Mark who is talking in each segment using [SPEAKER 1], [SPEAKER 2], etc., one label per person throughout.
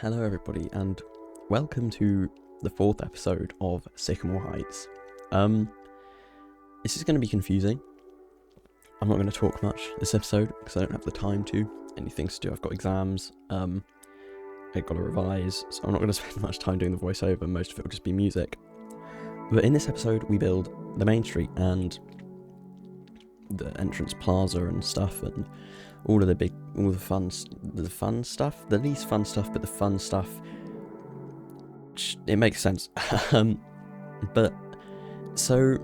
[SPEAKER 1] Hello everybody and welcome to the fourth episode of Sycamore Heights. This is going to be confusing. I'm not going to talk much this episode because I don't have the time to. Anything to do, I've got exams, I've got to revise, so I'm not going to spend much time doing the voiceover, most of it will just be music. But in this episode we build the main street and the entrance plaza and stuff and all the fun stuff, the least fun stuff, but the fun stuff, it makes sense. But so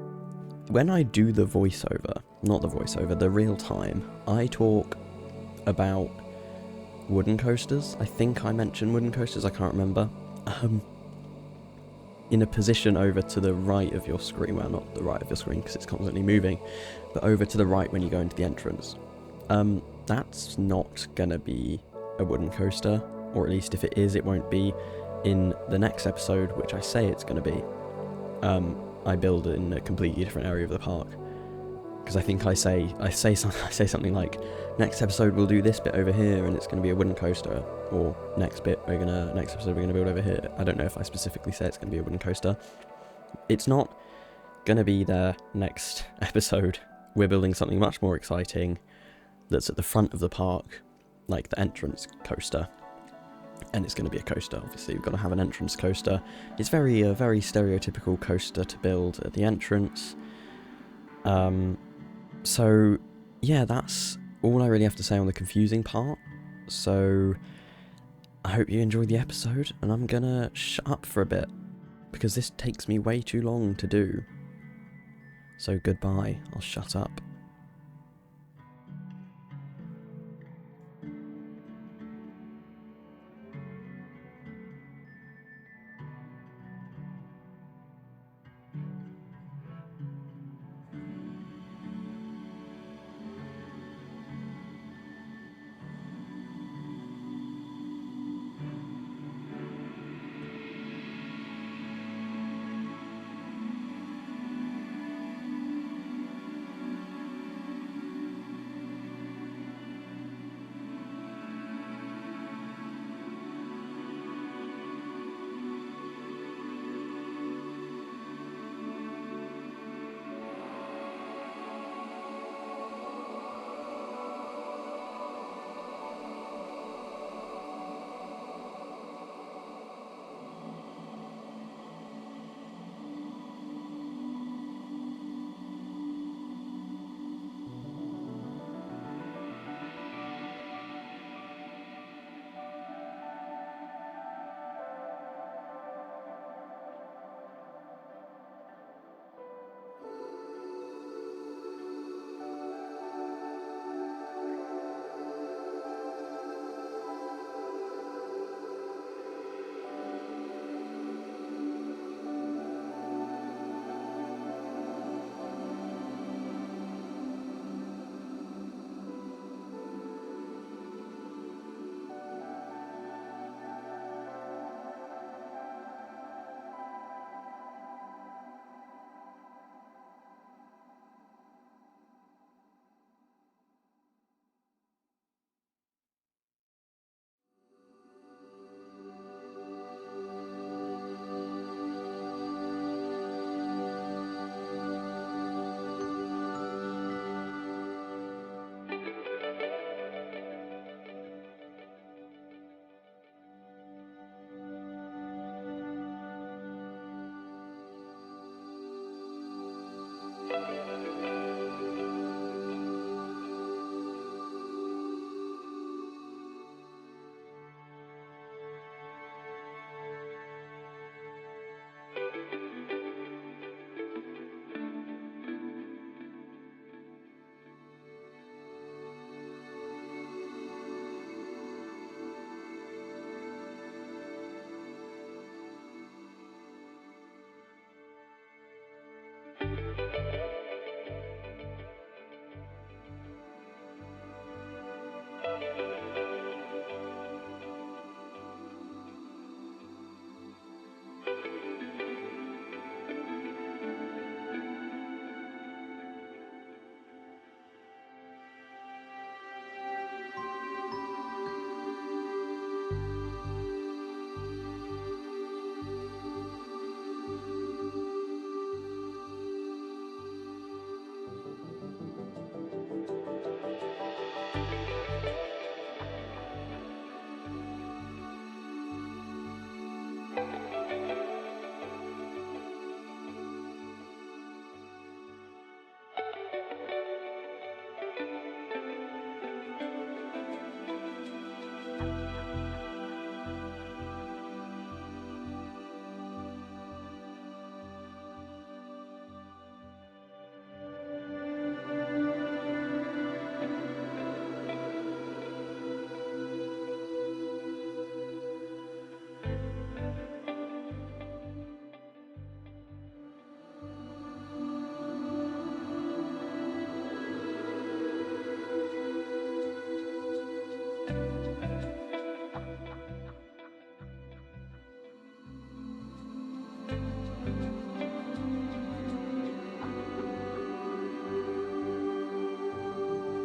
[SPEAKER 1] when I do the voiceover, not the voiceover, the real time, I talk about wooden coasters. I think I mentioned wooden coasters, I can't remember. In a position over to the right of your screen, well, not the right of your screen because it's constantly moving, but over to the right when you go into the entrance. That's not gonna be a wooden coaster, or at least if it is, it won't be in the next episode, which I say it's gonna be. I build it in a completely different area of the park, because I think I say something like, next episode we'll do this bit over here and it's gonna be a wooden coaster, or next episode we're gonna build over here. I don't know if I specifically say it's gonna be a wooden coaster. It's not gonna be there next episode. We're building something much more exciting that's at the front of the park, like the entrance coaster. And it's going to be a coaster, obviously. We've got to have an entrance coaster. It's very stereotypical coaster to build at the entrance. So, yeah, that's all I really have to say on the confusing part. So, I hope you enjoyed the episode, and I'm gonna shut up for a bit, because this takes me way too long to do. So goodbye, I'll shut up.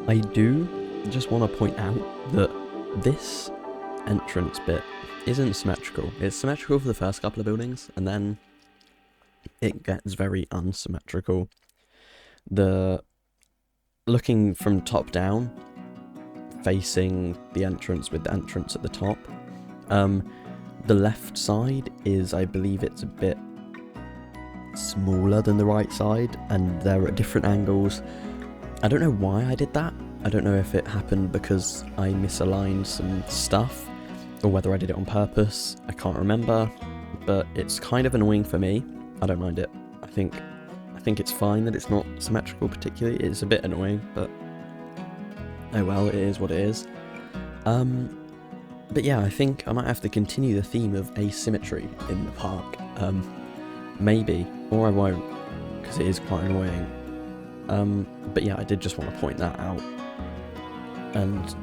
[SPEAKER 1] I do just want to point out that this entrance bit isn't symmetrical. It's symmetrical for the first couple of buildings, and then it gets very unsymmetrical. Looking from top down, facing the entrance with the entrance at the top, the left side is, I believe it's a bit smaller than the right side, and they're at different angles. I don't know why I did that. I don't know if it happened because I misaligned some stuff, or whether I did it on purpose. I can't remember, but it's kind of annoying for me. I don't mind it. I think it's fine that it's not symmetrical particularly. It's a bit annoying, but oh well, it is what it is. But yeah, I think I might have to continue the theme of asymmetry in the park. Maybe, or I won't, because it is quite annoying. But yeah, I did just want to point that out and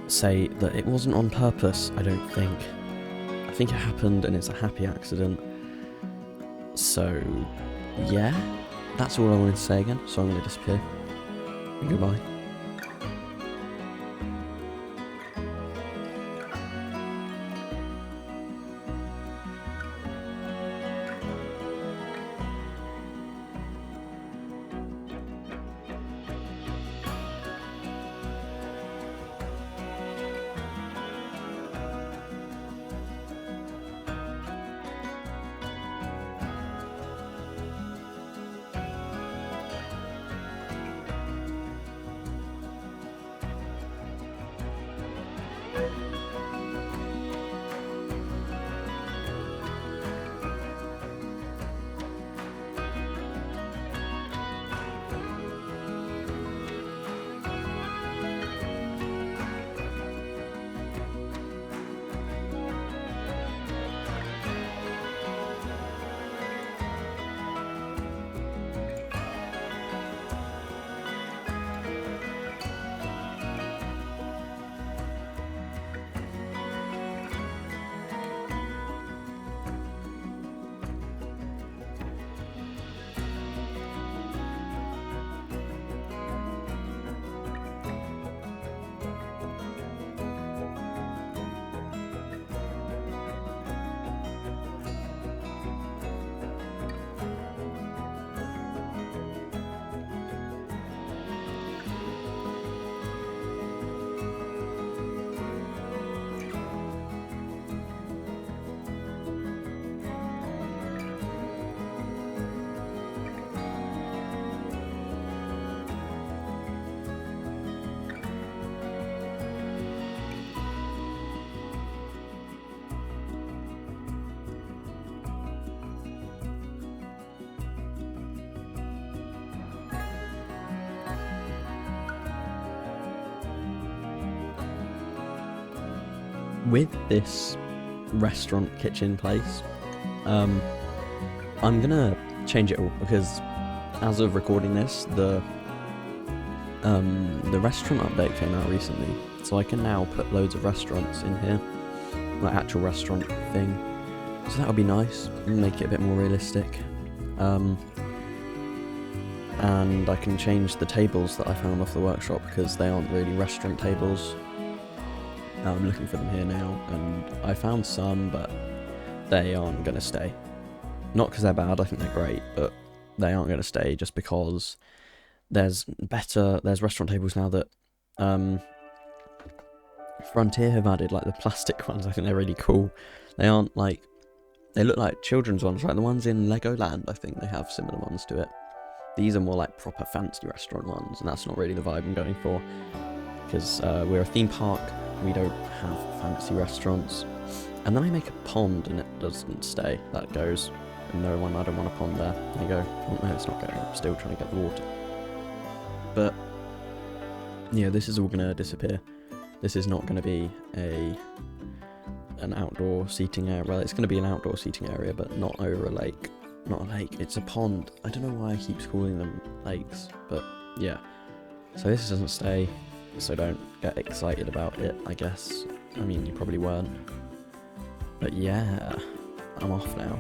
[SPEAKER 1] say that it wasn't on purpose, I don't think. I think it happened and it's a happy accident. So, yeah, that's all I wanted to say again, so I'm going to disappear. And goodbye. With this restaurant kitchen place, I'm gonna change it all, because as of recording this, the restaurant update came out recently, so I can now put loads of restaurants in here, like actual restaurant thing. So that would be nice, make it a bit more realistic. And I can change the tables that I found off the workshop, because they aren't really restaurant tables. I'm looking for them here now, and I found some, but they aren't going to stay. Not because they're bad, I think they're great, but they aren't going to stay just because there's restaurant tables now that Frontier have added, like the plastic ones. I think they're really cool. They aren't like, they look like children's ones, right? The ones in Legoland, I think they have similar ones to it. These are more like proper fancy restaurant ones, and that's not really the vibe I'm going for, because we're a theme park. We don't have fancy restaurants. And then I make a pond and it doesn't stay. That goes. And no one, I don't want a pond there. There you go. Oh, no, it's not going. I'm still trying to get the water. But yeah, this is all going to disappear. This is not going to be an outdoor seating area. Well, it's going to be an outdoor seating area, but not over a lake. Not a lake, it's a pond. I don't know why I keep calling them lakes, but yeah. So this doesn't stay. So don't get excited about it, I guess. I mean, you probably weren't. But yeah, I'm off now.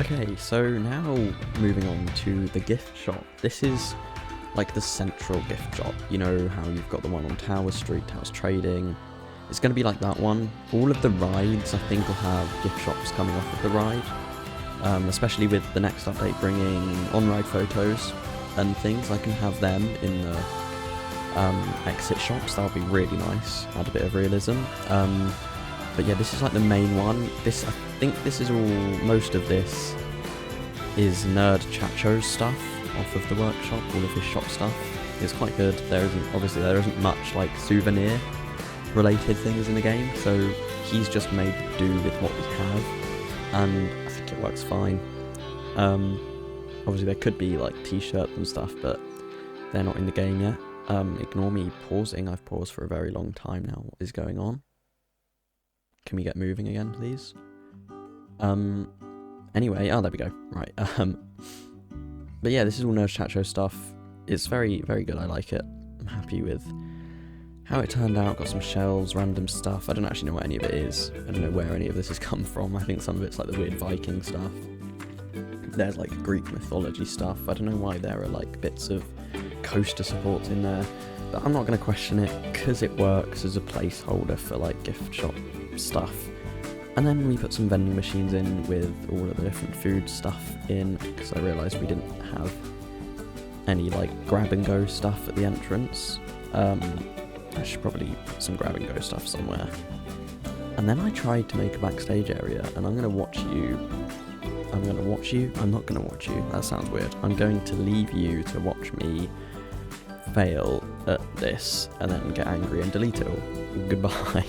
[SPEAKER 1] Okay, so now moving on to the gift shop. This is like the central gift shop. You know how you've got the one on Tower Street, Towers Trading. It's going to be like that one. All of the rides, I think, will have gift shops coming off of the ride. Especially with the next update bringing on-ride photos and things. I can have them in the exit shops. That'll be really nice. Add a bit of realism. But yeah, this is like the main one. I think this is all, most of this is Nerd Chacho's stuff off of the workshop, all of his shop stuff. It's quite good. There isn't much like souvenir related things in the game, so he's just made do with what we have, and I think it works fine. Obviously there could be like t-shirts and stuff, but they're not in the game yet. Ignore me pausing, I've paused for a very long time now. What is going on? Can we get moving again, please? Anyway, there we go. Right. But yeah, this is all Nerd Chacho stuff. It's very, very good. I like it. I'm happy with how it turned out. Got some shells, random stuff. I don't actually know what any of it is. I don't know where any of this has come from. I think some of it's like the weird Viking stuff. There's like Greek mythology stuff. I don't know why there are like bits of coaster supports in there, but I'm not going to question it because it works as a placeholder for like gift shop stuff. And then we put some vending machines in with all of the different food stuff in, because I realised we didn't have any like grab and go stuff at the entrance. I should probably put some grab and go stuff somewhere. And then I tried to make a backstage area, and I'm going to watch you. I'm not going to watch you. That sounds weird. I'm going to leave you to watch me fail at this and then get angry and delete it all. Goodbye.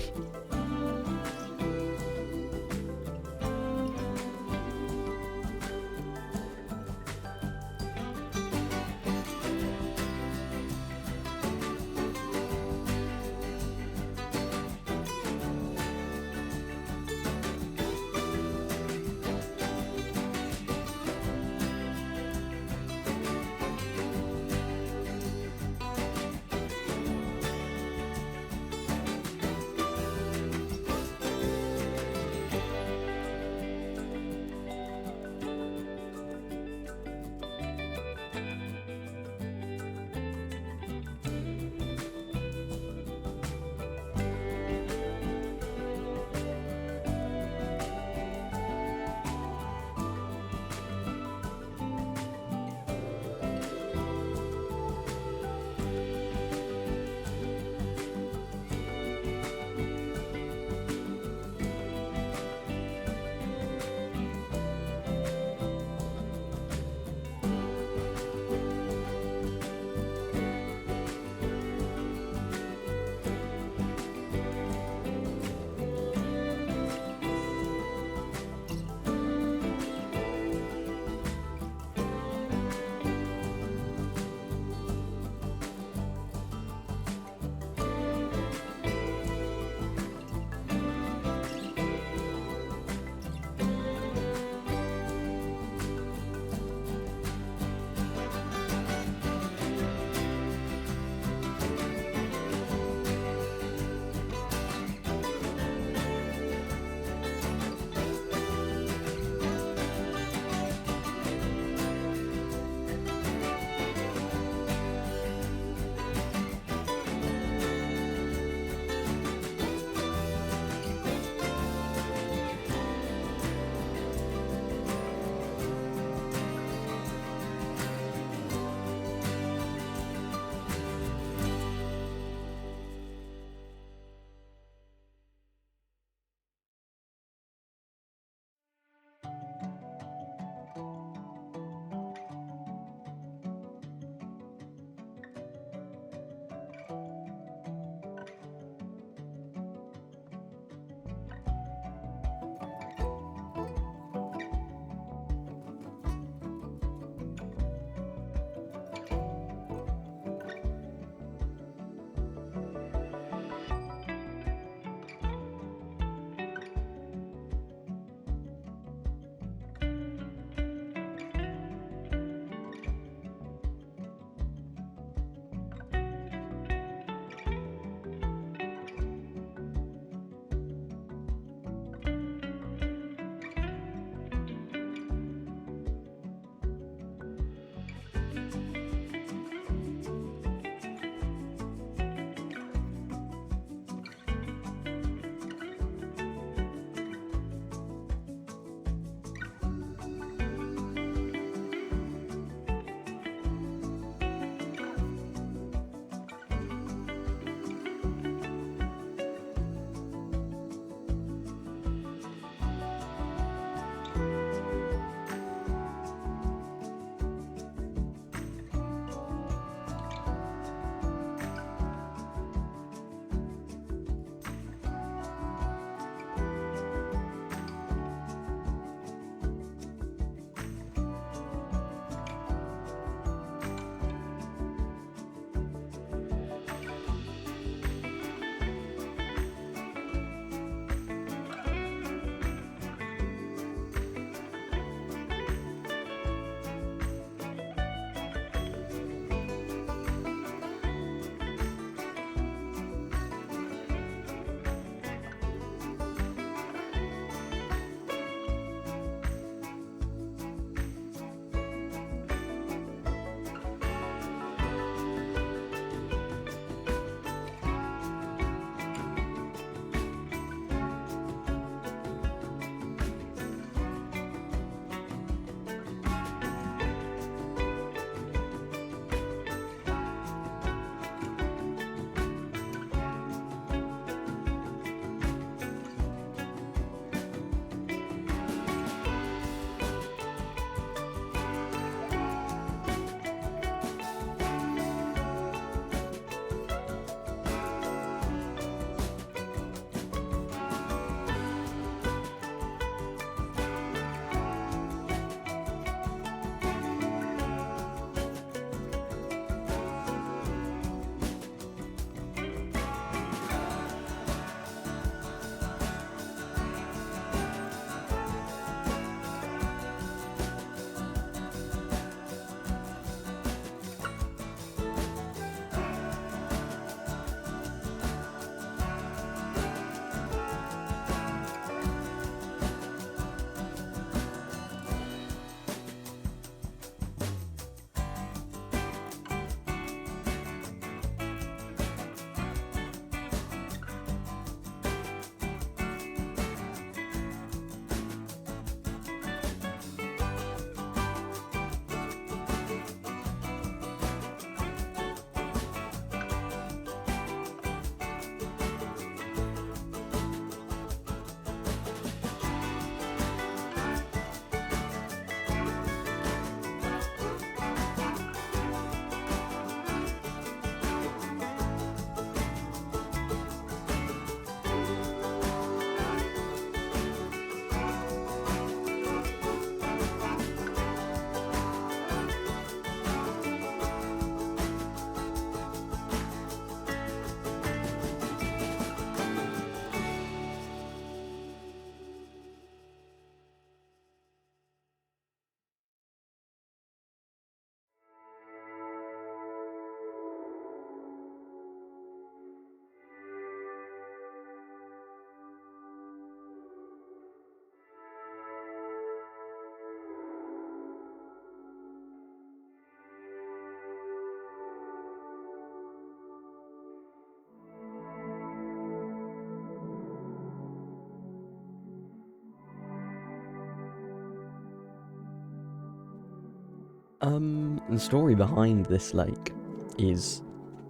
[SPEAKER 1] The story behind this lake is,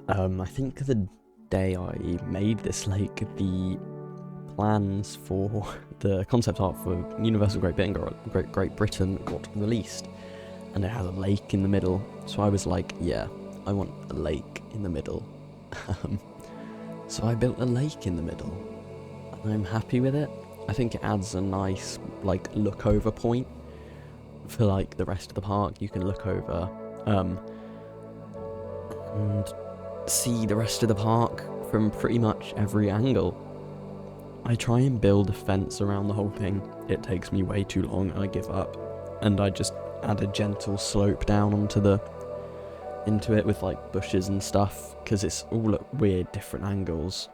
[SPEAKER 1] I think the day I made this lake, the plans for the concept art for Universal Great Britain got released, and it has a lake in the middle. So I was like, yeah, I want a lake in the middle. So I built a lake in the middle, and I'm happy with it. I think it adds a nice, like, look over point for, like, the rest of the park. You can look over, and see the rest of the park from pretty much every angle. I try and build a fence around the whole thing. It takes me way too long, I give up, and I just add a gentle slope down into it with, like, bushes and stuff, because it's all at weird different angles,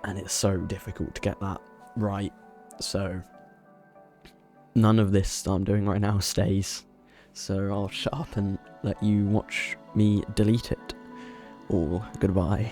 [SPEAKER 1] and it's so difficult to get that right. So none of this I'm doing right now stays, so I'll shut up and let you watch me delete it. All goodbye.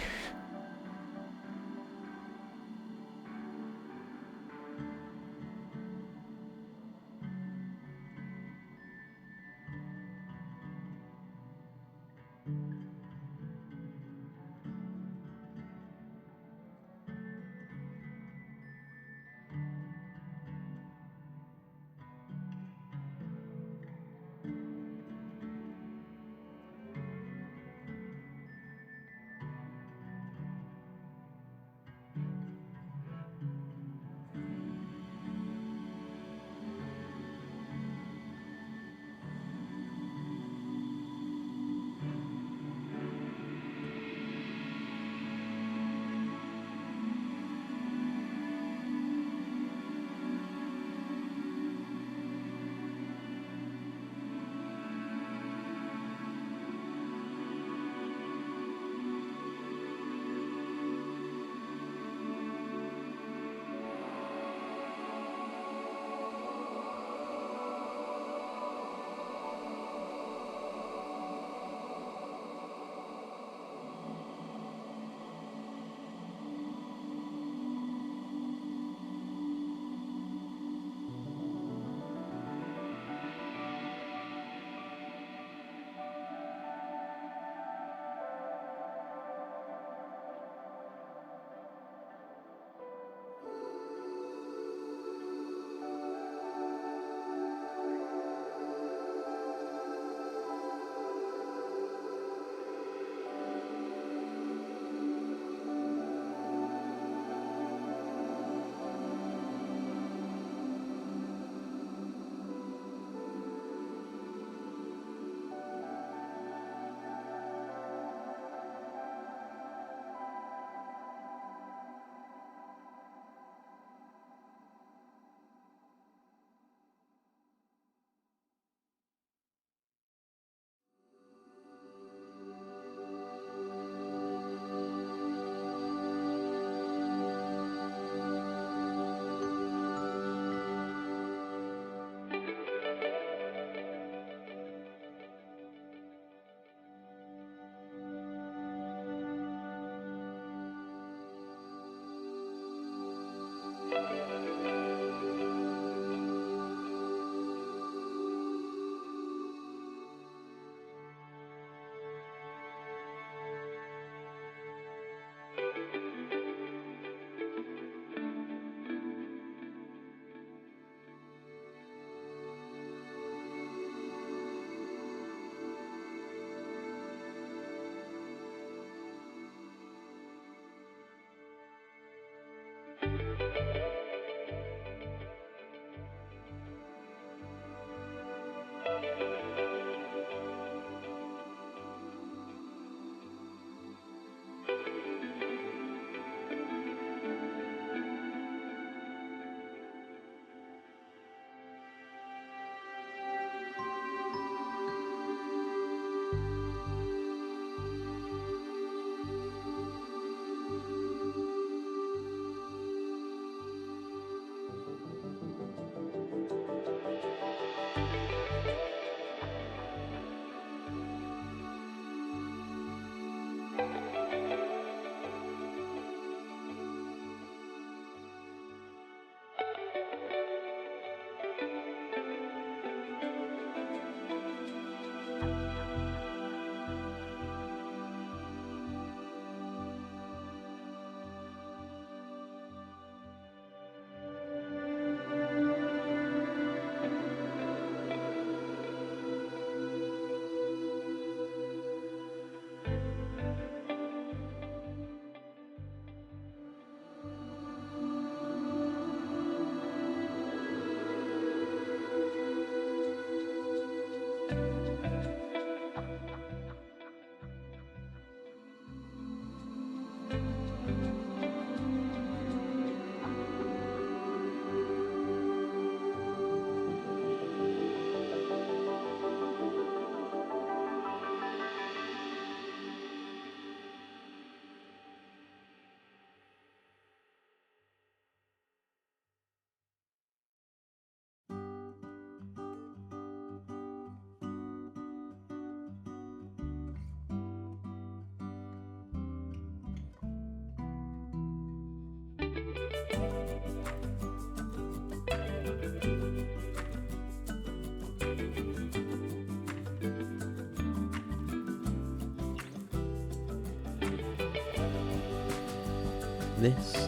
[SPEAKER 1] This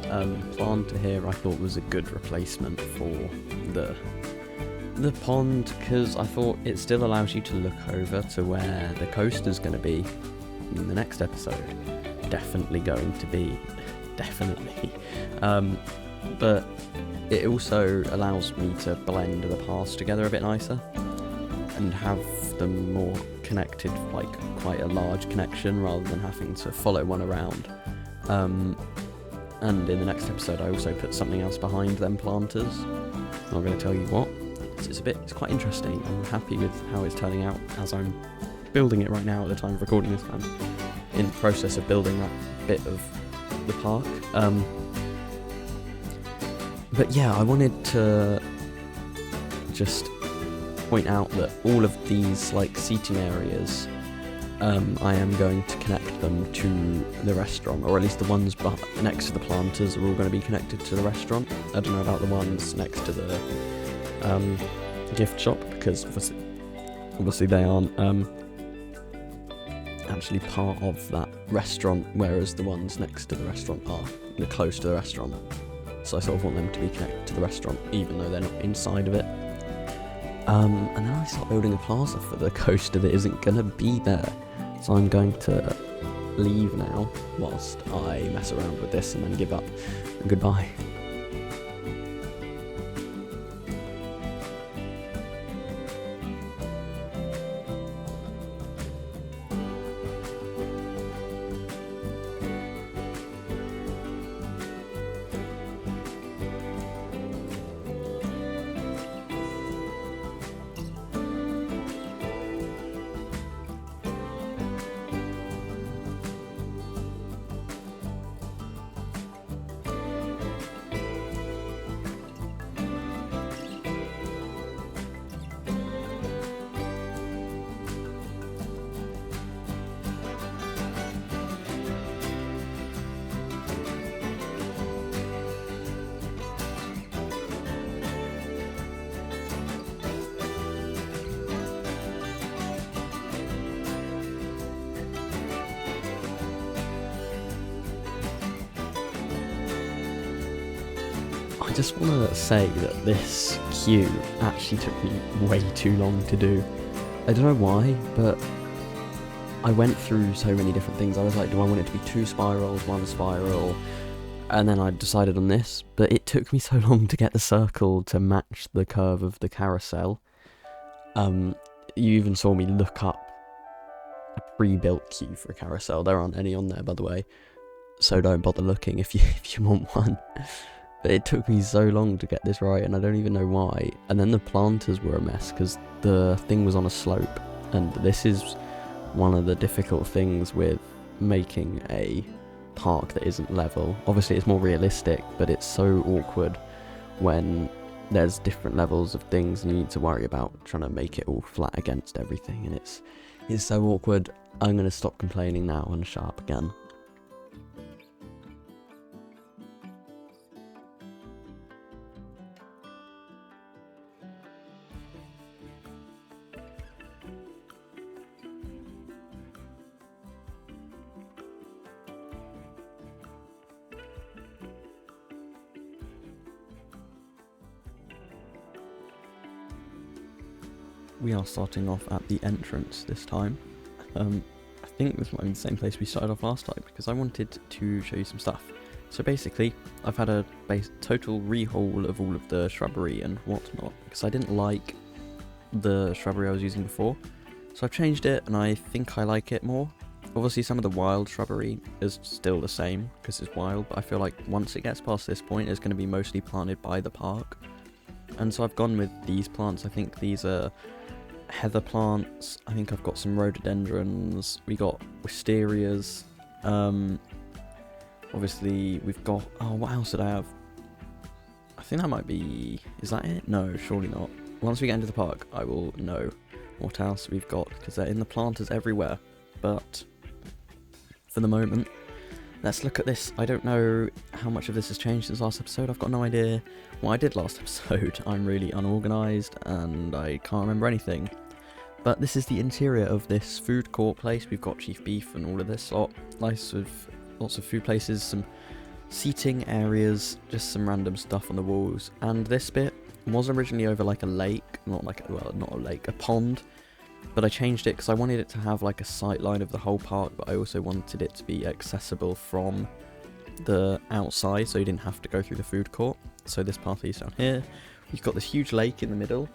[SPEAKER 1] planter here I thought was a good replacement for the pond, because I thought it still allows you to look over to where the coaster's going to be in the next episode. Definitely going to be. Definitely. But it also allows me to blend the paths together a bit nicer and have them more connected, like quite a large connection, rather than having to follow one around. And in the next episode I also put something else behind them planters. I'm not going to tell you what. It's quite interesting. I'm happy with how it's turning out as I'm building it right now at the time of recording this. I'm in the process of building that bit of the park. But yeah, I wanted to just point out that all of these like seating areas, I am going to connect them to the restaurant, or at least the ones next to the planters are all going to be connected to the restaurant. I don't know about the ones next to the gift shop, because obviously they aren't actually part of that restaurant, whereas the ones next to the restaurant are close to the restaurant. So I sort of want them to be connected to the restaurant, even though they're not inside of it. And then I start building a plaza for the coaster that isn't going to be there. So I'm going to leave now whilst I mess around with this and then give up. And goodbye. I just want to say that this queue actually took me way too long to do. I don't know why, but I went through so many different things. I was like, do I want it to be 2 spirals, 1 spiral? And then I decided on this, but it took me so long to get the circle to match the curve of the carousel. You even saw me look up a pre-built queue for a carousel. There aren't any on there, by the way, so don't bother looking if you want one. But it took me so long to get this right, and I don't even know why. And then the planters were a mess, because the thing was on a slope, and this is one of the difficult things with making a park that isn't level. Obviously it's more realistic, but it's so awkward when there's different levels of things and you need to worry about trying to make it all flat against everything, and it's so awkward. I'm going to stop complaining now and shut up again. We are starting off at the entrance this time. I think this might be the same place we started off last time, because I wanted to show you some stuff. So basically, I've had a total rehaul of all of the shrubbery and whatnot, because I didn't like the shrubbery I was using before. So I've changed it, and I think I like it more. Obviously some of the wild shrubbery is still the same, because it's wild, but I feel like once it gets past this point, it's going to be mostly planted by the park. And so I've gone with these plants. I think these are heather plants. I think I've got some rhododendrons. We got wisterias. Obviously we've got, oh, what else did I have? I think that might be, is that it? No, surely not. Once we get into the park, I will know what else we've got, because they're in the planters everywhere. But for the moment, let's look at this. I don't know how much of this has changed since last episode. I've got no idea what I did last episode. I'm really unorganised and I can't remember anything. But this is the interior of this food court place. We've got chief beef and all of this lot. Nice with lots of food places, some seating areas, just some random stuff on the walls. And this bit was originally over like a lake, not a lake, a pond. But I changed it because I wanted it to have like a sight line of the whole park, but I also wanted it to be accessible from the outside, so you didn't have to go through the food court. So this path leads down here. We've got this huge lake in the middle.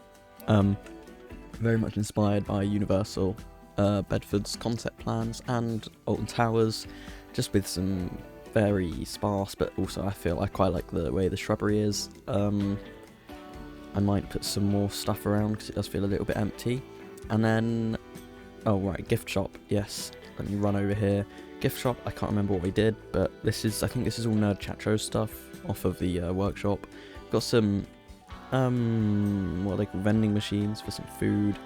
[SPEAKER 1] Very much inspired by Universal Bedford's concept plans and Alton Towers, just with some very sparse, but also I feel I quite like the way the shrubbery is. I might put some more stuff around because it does feel a little bit empty. And then, oh right, gift shop, yes, let me run over here. Gift shop, I can't remember what we did, but I think this is all Nerd Chacho stuff off of the workshop. Got some what are they called, vending machines for some food,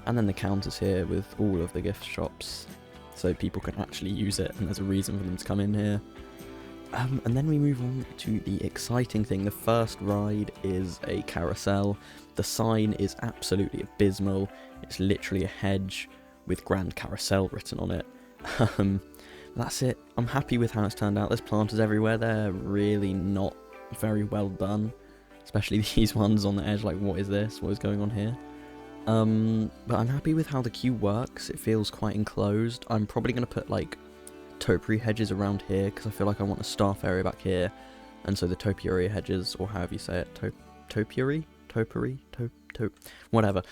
[SPEAKER 1] and then the counters here with all of the gift shops, so people can actually use it and there's a reason for them to come in here. And then we move on to the exciting thing. The first ride is a carousel. The sign is absolutely abysmal. It's literally a hedge with Grand Carousel written on it. That's it. I'm happy with how it's turned out. There's planters everywhere. They're really not very well done. Especially these ones on the edge, like what is this? What is going on here? But I'm happy with how the queue works. It feels quite enclosed. I'm probably going to put like topiary hedges around here because I feel like I want a staff area back here. And so the topiary hedges, or however you say it, topiary, whatever.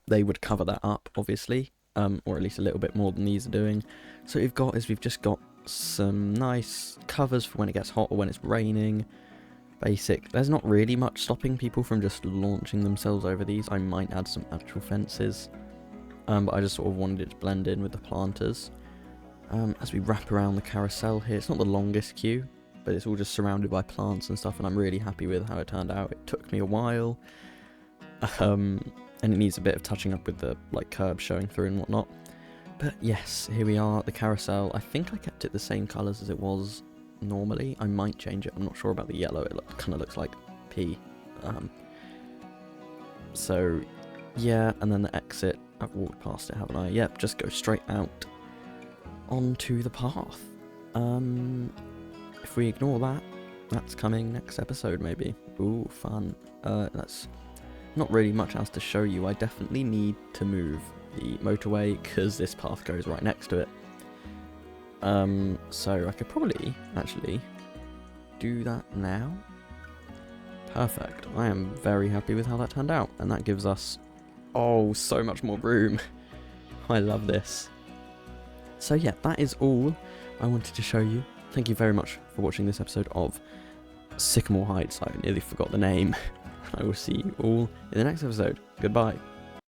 [SPEAKER 1] They would cover that up, obviously, or at least a little bit more than these are doing. So what we've just got some nice covers for when it gets hot or when it's raining. Basic. There's not really much stopping people from just launching themselves over these. I might add some actual fences, but I just sort of wanted it to blend in with the planters. As we wrap around the carousel here, it's not the longest queue, but it's all just surrounded by plants and stuff, and I'm really happy with how it turned out. It took me a while, and it needs a bit of touching up with the like curbs showing through and whatnot. But yes, here we are, the carousel. I think I kept it the same colours as it was normally. I might change it. I'm not sure about the yellow. It kind of looks like pea. So yeah, and then the exit. I've walked past it, haven't I? Yep, just go straight out onto the path. If we ignore that, that's coming next episode maybe. Ooh, fun. That's not really much else to show you. I definitely need to move the motorway because this path goes right next to it. So I could probably actually do that now. Perfect. I am very happy with how that turned out, and that gives us, oh, so much more room. I love this. So yeah, that is all I wanted to show you. Thank you very much for watching this episode of Sycamore Heights. I nearly forgot the name. I will see you all in the next episode. Goodbye.